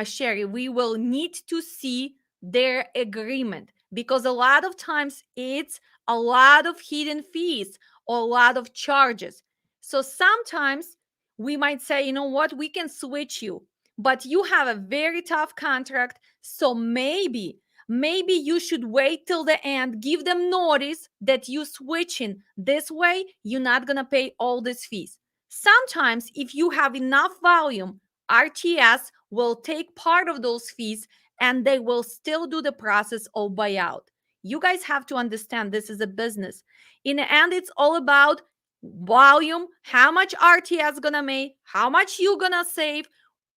Speaker 1: Sherry, we will need to see their agreement, because a lot of times it's a lot of hidden fees or a lot of charges. So sometimes we might say, you know what, we can switch you, but you have a very tough contract. So maybe you should wait till the end, give them notice that you switching. This way, you're not going to pay all these fees. Sometimes, if you have enough volume, RTS will take part of those fees and they will still do the process of buyout. You guys have to understand this is a business. In the end, it's all about volume, how much RTS gonna make, how much you gonna save.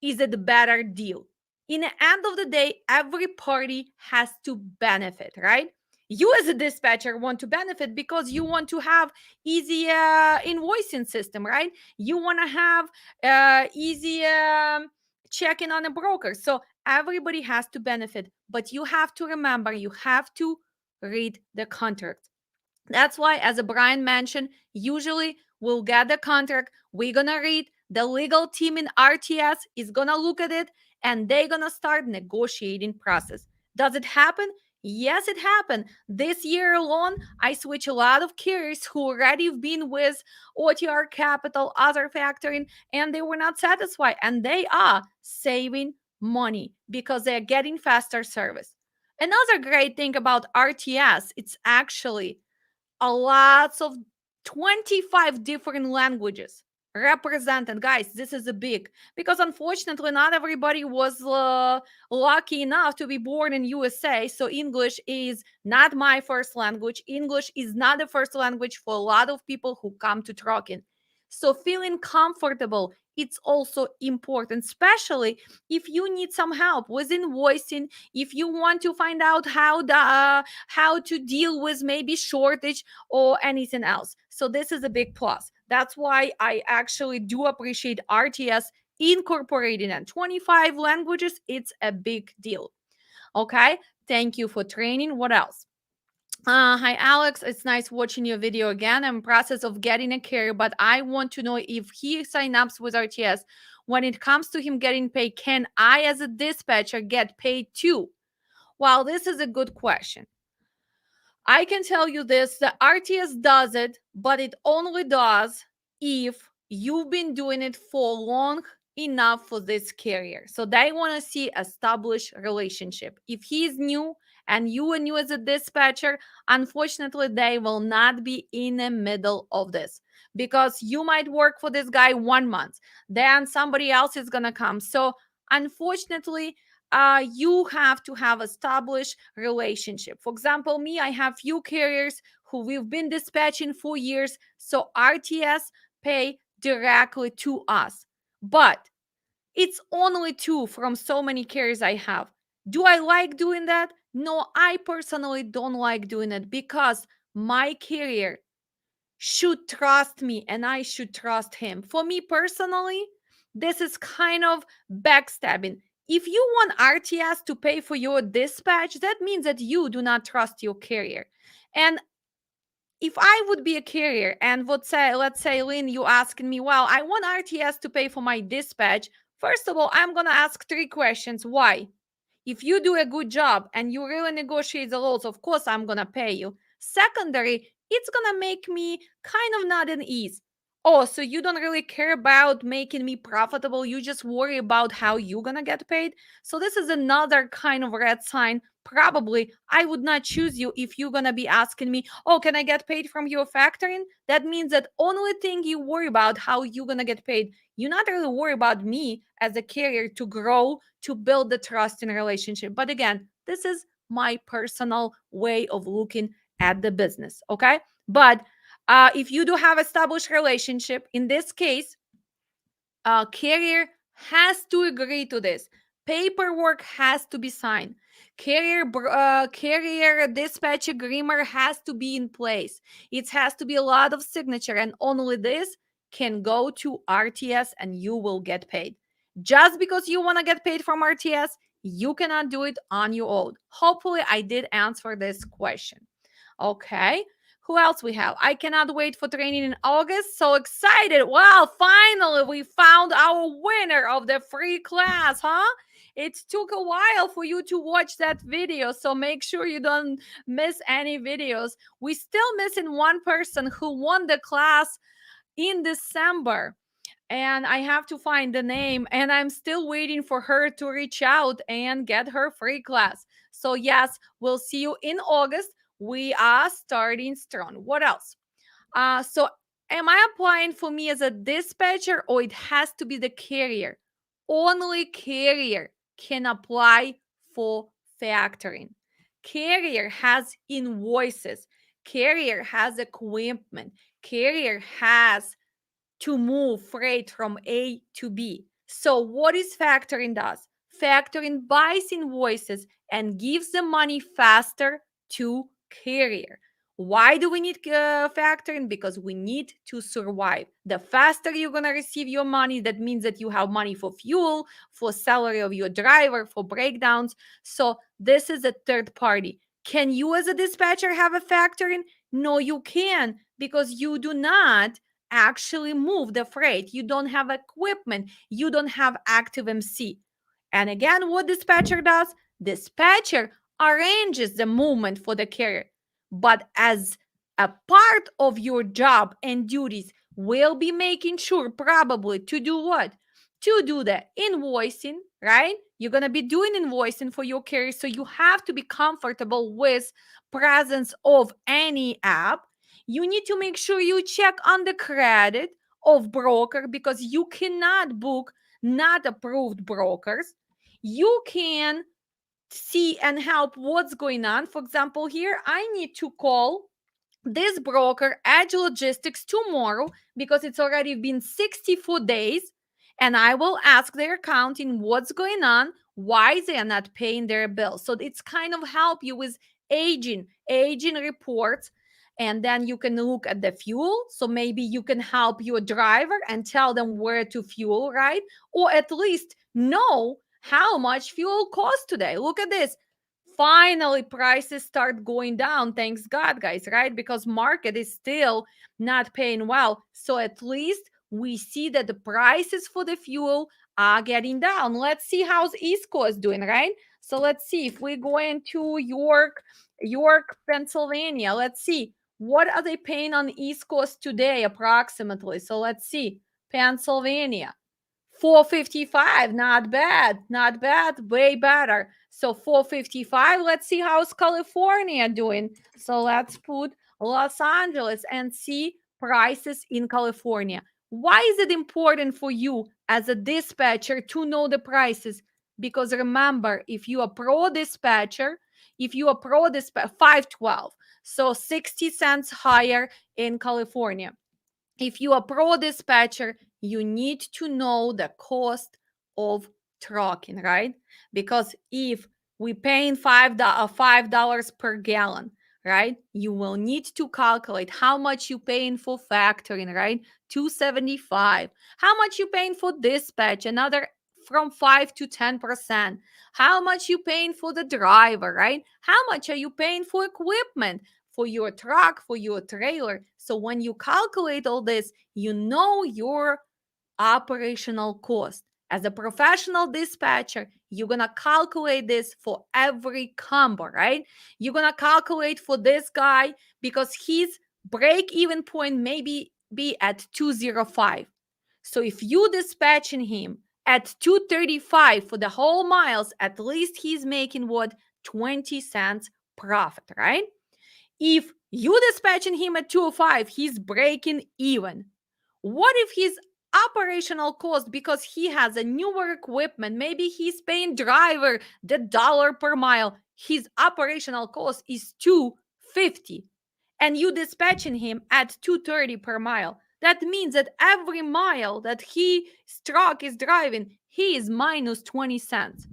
Speaker 1: Is it a better deal? In the end of the day, every party has to benefit, right? You as a dispatcher want to benefit because you want to have easy invoicing system, right? You want to have easy checking on a broker. So everybody has to benefit, but you have to remember, you have to read the contract. That's why, as Brian mentioned, usually we'll get the contract, we're gonna read, the legal team in RTS is gonna look at it, and they're gonna start negotiating process. Does it happen? Yes, it happened. This year alone, I switched a lot of carriers who already have been with OTR Capital, other factoring, and they were not satisfied. And they are saving money because they're getting faster service. Another great thing about RTS, it's actually a lots of 25 different languages represented. Guys, this is a big, because unfortunately not everybody was lucky enough to be born in USA. So English is not my first language. English is not the first language for a lot of people who come to trucking. So feeling comfortable, it's also important, especially if you need some help with invoicing, if you want to find out how to deal with maybe shortage or anything else. So this is a big plus. That's why I actually do appreciate RTS incorporating in 25 languages. It's a big deal. Okay, thank you for training. What else? Hi Alex, it's nice watching your video again. I'm in process of getting a carrier, but I want to know if he sign up with RTS. When it comes to him getting paid, can I as a dispatcher get paid too? Well, this is a good question. I can tell you this, the RTS does it, but it only does if you've been doing it for long enough for this carrier. So they want to see established relationship. If he's new and you are new as a dispatcher, unfortunately, they will not be in the middle of this, because you might work for this guy 1 month, then somebody else is going to come. So unfortunately, you have to have established relationship. For example, me, I have few carriers who we've been dispatching for years, so RTS pay directly to us. But it's only two from so many carriers I have. Do I like doing that? No, I personally don't like doing it, because my carrier should trust me and I should trust him. For me personally, this is kind of backstabbing. If you want RTS to pay for your dispatch, that means that you do not trust your carrier. And if I would be a carrier and would say, let's say, Lynn, you asking me, well, I want RTS to pay for my dispatch. First of all, I'm going to ask three questions. Why? If you do a good job and you really negotiate the laws, of course, I'm going to pay you. Secondary, it's gonna make me kind of not at ease. Oh, so you don't really care about making me profitable. You just worry about how you're gonna get paid. So this is another kind of red sign. Probably I would not choose you if you're gonna be asking me, oh, can I get paid from your factoring? That means that only thing you worry about how you're gonna get paid. You're not really worry about me as a carrier to grow, to build the trust in a relationship. But again, this is my personal way of looking at the business. Okay. But if you do have established relationship, in this case, carrier has to agree to this. Paperwork has to be signed. Carrier dispatch agreement has to be in place. It has to be a lot of signature, and only this can go to RTS, and you will get paid. Just because you want to get paid from RTS, you cannot do it on your own. Hopefully, I did answer this question. Okay. Who else we have? I cannot wait for training in August. So excited. Wow, finally we found our winner of the free class, huh? It took a while for you to watch that video, so make sure you don't miss any videos. We still missing one person who won the class in December, and I have to find the name, and I'm still waiting for her to reach out and get her free class. So yes, we'll see you in August. We are starting strong. What else? So am I applying for me as a dispatcher, or it has to be the carrier? Only carrier can apply for factoring. Carrier has invoices. Carrier has equipment. Carrier has to move freight from A to B. So, what is factoring does? Factoring buys invoices and gives the money faster to carrier. Why do we need factoring? Because we need to survive. The faster you're going to receive your money, that means that you have money for fuel, for salary of your driver, for breakdowns. So, this is a third party. Can you, as a dispatcher, have a factoring? No, you can, because you do not actually move the freight. You don't have equipment. You don't have active MC. And again, what dispatcher does? Dispatcher arranges the movement for the carrier. But as a part of your job and duties, will be making sure probably to do what? To do the invoicing, right? You're gonna be doing invoicing for your carrier, so you have to be comfortable with presence of any app. You need to make sure you check on the credit of broker, because you cannot book not approved brokers. You can see and help what's going on. For example, here I need to call this broker, Edge Logistics, tomorrow because it's already been 64 days, and I will ask their accounting what's going on, why they are not paying their bills. So it's kind of help you with aging reports. And then you can look at the fuel. So maybe you can help your driver and tell them where to fuel, right? Or at least know how much fuel costs today. Look at this. Finally, prices start going down. Thanks God, guys, right? Because market is still not paying well. So at least we see that the prices for the fuel are getting down. Let's see how's East Coast doing, right? So let's see if we go into York, Pennsylvania. Let's see what are they paying on East Coast today approximately. So let's see. Pennsylvania, 455, not bad, not bad, way better. So 455. Let's see how's California doing. So let's put Los Angeles and see prices in California. Why is it important for you as a dispatcher to know the prices? Because remember, if you are pro dispatcher, 512, so 60 cents higher in California. If you are pro dispatcher, you need to know the cost of trucking, right? Because if we paying $5 per gallon, right? You will need to calculate how much you paying for factoring, right? 275. How much you paying for dispatch? Another from 5 to 10%. How much you paying for the driver, right? How much are you paying for equipment? For your truck, for your trailer. So when you calculate all this, you know your operational cost. As a professional dispatcher, you're gonna calculate this for every combo, right? You're gonna calculate for this guy because his break even point maybe be at 205. So if you dispatching him at 235 for the whole miles, at least he's making what, 20 cents profit, right? If you dispatching him at 205, he's breaking even. What if his operational cost, because he has a newer equipment, maybe he's paying driver the dollar per mile, his operational cost is 250, and you dispatching him at 230 per mile? That means that every mile that he truck is driving, he is minus 20 cents.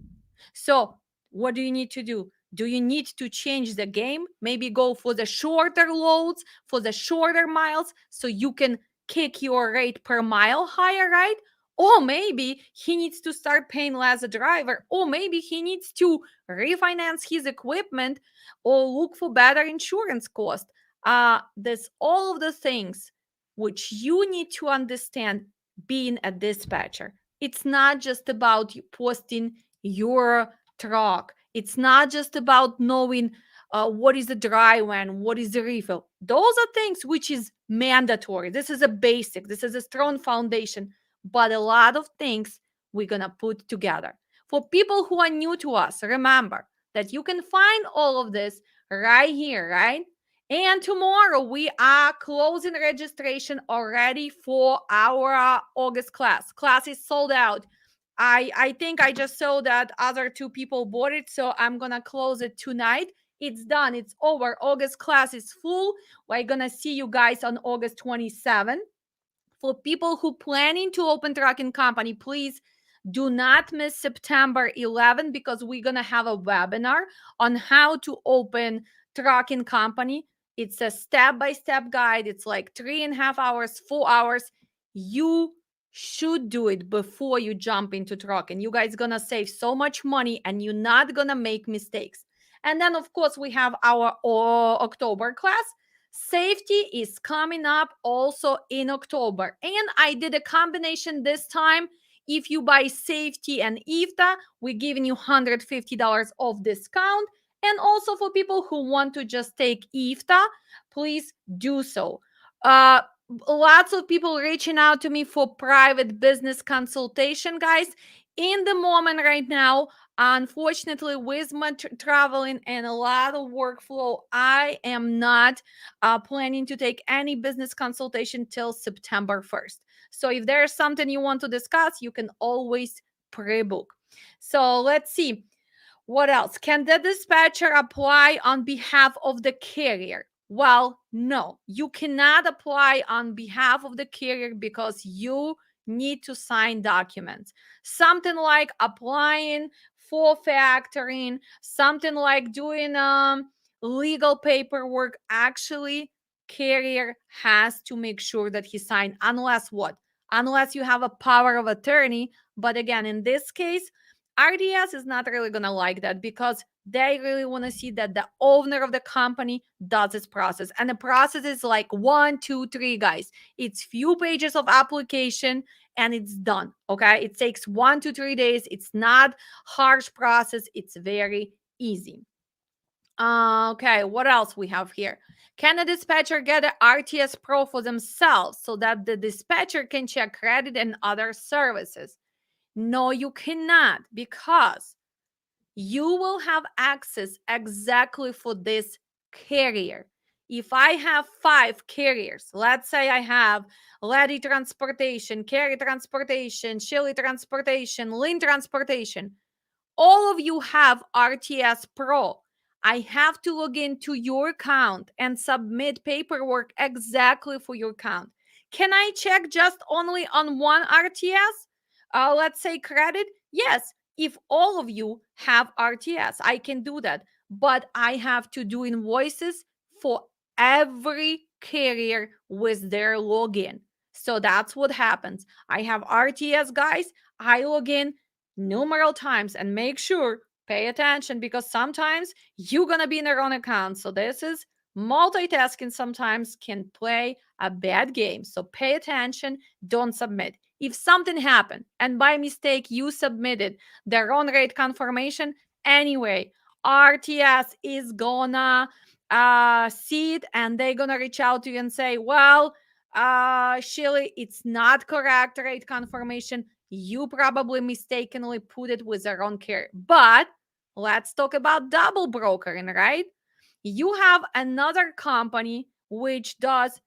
Speaker 1: So, what do you need to do? Do you need to change the game? Maybe go for the shorter loads, for the shorter miles, so you can kick your rate per mile higher, right? Or maybe he needs to start paying less a driver, or maybe he needs to refinance his equipment or look for better insurance cost. There's all of the things which you need to understand being a dispatcher. It's not just about you posting your truck. It's not just about knowing what is the dry van, what is the refill. Those are things which is mandatory. This is a basic. This is a strong foundation. But a lot of things we're gonna put together. For people who are new to us, remember that you can find all of this right here, right? And tomorrow we are closing registration already for our August class. Class is sold out. I think I just saw that other two people bought it, so I'm gonna close it tonight. It's done. It's over. August class is full. We're gonna see you guys on August 27th. For people who planning to open trucking company, please do not miss September 11th, because we're gonna have a webinar on how to open trucking company. It's a step-by-step guide. It's like 3.5 hours, 4 hours. You should do it before you jump into trucking. You guys gonna save so much money and you're not gonna make mistakes. And then of course we have our October class. Safety is coming up also in October. And I did a combination this time. If you buy safety and IFTA, we're giving you $150 off discount. And also for people who want to just take IFTA, please do so. Uh, Lots of people reaching out to me for private business consultation, guys. In the moment right now, unfortunately, with my traveling and a lot of workflow, I am not planning to take any business consultation till September 1st. So if there's something you want to discuss, you can always pre-book. So let's see. What else? Can the dispatcher apply on behalf of the carrier? Well, no, you cannot apply on behalf of the carrier because you need to sign documents. Something like applying for factoring, something like doing legal paperwork. Actually, carrier has to make sure that he signed, unless what? Unless you have a power of attorney. But again, in this case, RTS is not really going to like that because they really want to see that the owner of the company does this process. And the process is like 1, 2, 3, guys. It's few pages of application and it's done. Okay. It takes 1 to 3 days. It's not harsh process. It's very easy. Okay, what else we have here? Can a dispatcher get an RTS Pro for themselves so that the dispatcher can check credit and other services? No, you cannot, because you will have access exactly for this carrier. If I have 5 carriers, let's say I have Lady Transportation, Carry Transportation, Chili Transportation, Lynn Transportation, all of you have RTS Pro. I have to log into your account and submit paperwork exactly for your account. Can I check just only on one RTS? Let's say credit? Yes, if all of you have RTS, I can do that. But I have to do invoices for every carrier with their login. So that's what happens. I have RTS, guys. I log in numeral times and make sure, pay attention, because sometimes you're gonna be in the wrong account. So this is multitasking sometimes can play a bad game. So pay attention, don't submit. If something happened and by mistake you submitted the wrong rate confirmation, anyway, RTS is gonna see it and they're gonna reach out to you and say, well, Shirley, it's not correct rate confirmation. You probably mistakenly put it with the wrong carrier. But let's talk about double brokering, right? You have another company which does,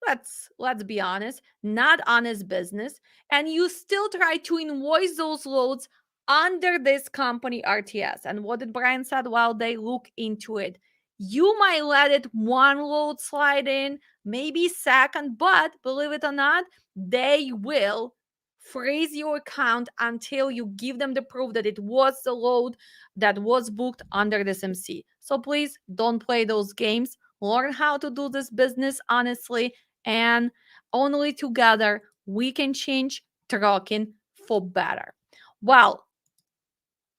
Speaker 1: let's be honest, not honest business, and you still try to invoice those loads under this company RTS. And what did Brian said? Well, they look into it. You might let it one load slide in, maybe second, but believe it or not, they will freeze your account until you give them the proof that it was the load that was booked under this MC. So please don't play those games. Learn how to do this business honestly, and only together we can change trucking for better. Well,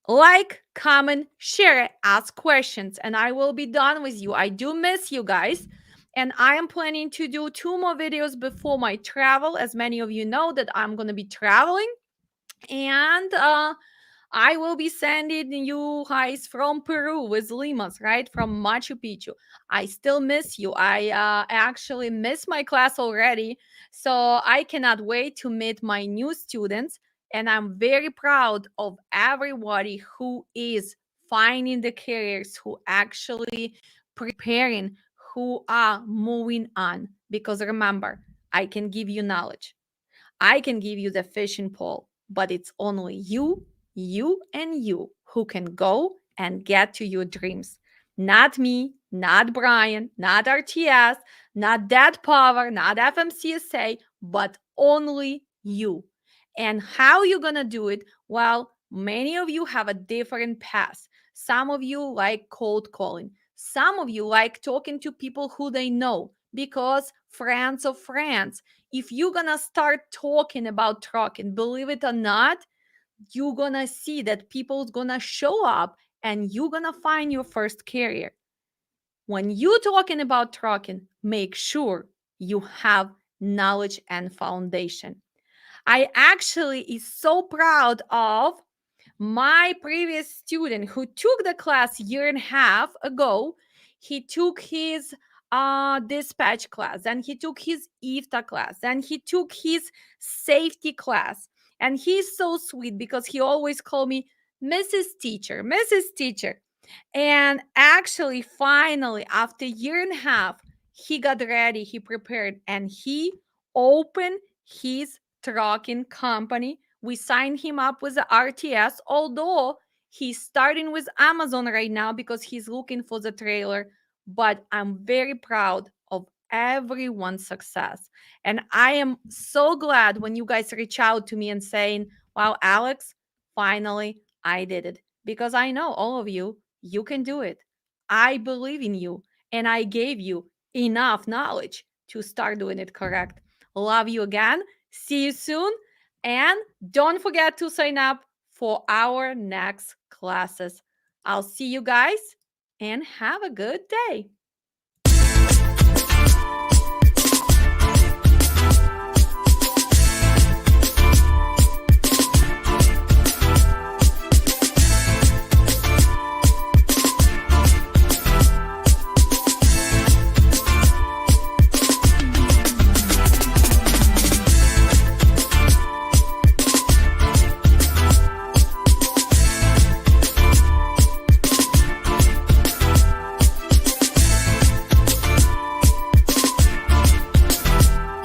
Speaker 1: like, comment, share, ask questions, and I will be done with you. I do miss you guys. And I am planning to do 2 more videos before my travel. As many of you know that I'm going to be traveling. And I will be sending you guys from Peru with Limas, right? From Machu Picchu. I still miss you. I actually miss my class already. So I cannot wait to meet my new students. And I'm very proud of everybody who is finding the careers, who actually preparing, who are moving on. Because remember, I can give you knowledge. I can give you the fishing pole, but it's only you, and you who can go and get to your dreams. Not me, not Brian, not RTS, not Dead Power, not FMCSA, but only you. And how you gonna do it? Well, many of you have a different path. Some of you like cold calling. Some of you like talking to people who they know because friends of friends. If you're gonna start talking about trucking, believe it or not, you're gonna see that people's gonna show up and you're gonna find your first carrier. When you're talking about trucking, make sure you have knowledge and foundation. I actually is so proud of my previous student who took the class year and a half ago. He took his dispatch class, and he took his IFTA class, and he took his safety class. And he's so sweet because he always called me Mrs. Teacher, Mrs. Teacher. And actually, finally, after a year and a half, he got ready, he prepared, and he opened his trucking company. We signed him up with the RTS, although he's starting with Amazon right now because he's looking for the trailer. But I'm very proud of everyone's success. And I am so glad when you guys reach out to me and saying, wow, Alex, finally I did it. Because I know all of you, you can do it. I believe in you, and I gave you enough knowledge to start doing it correct. Love you again. See you soon. And don't forget to sign up for our next classes. I'll see you guys and have a good day.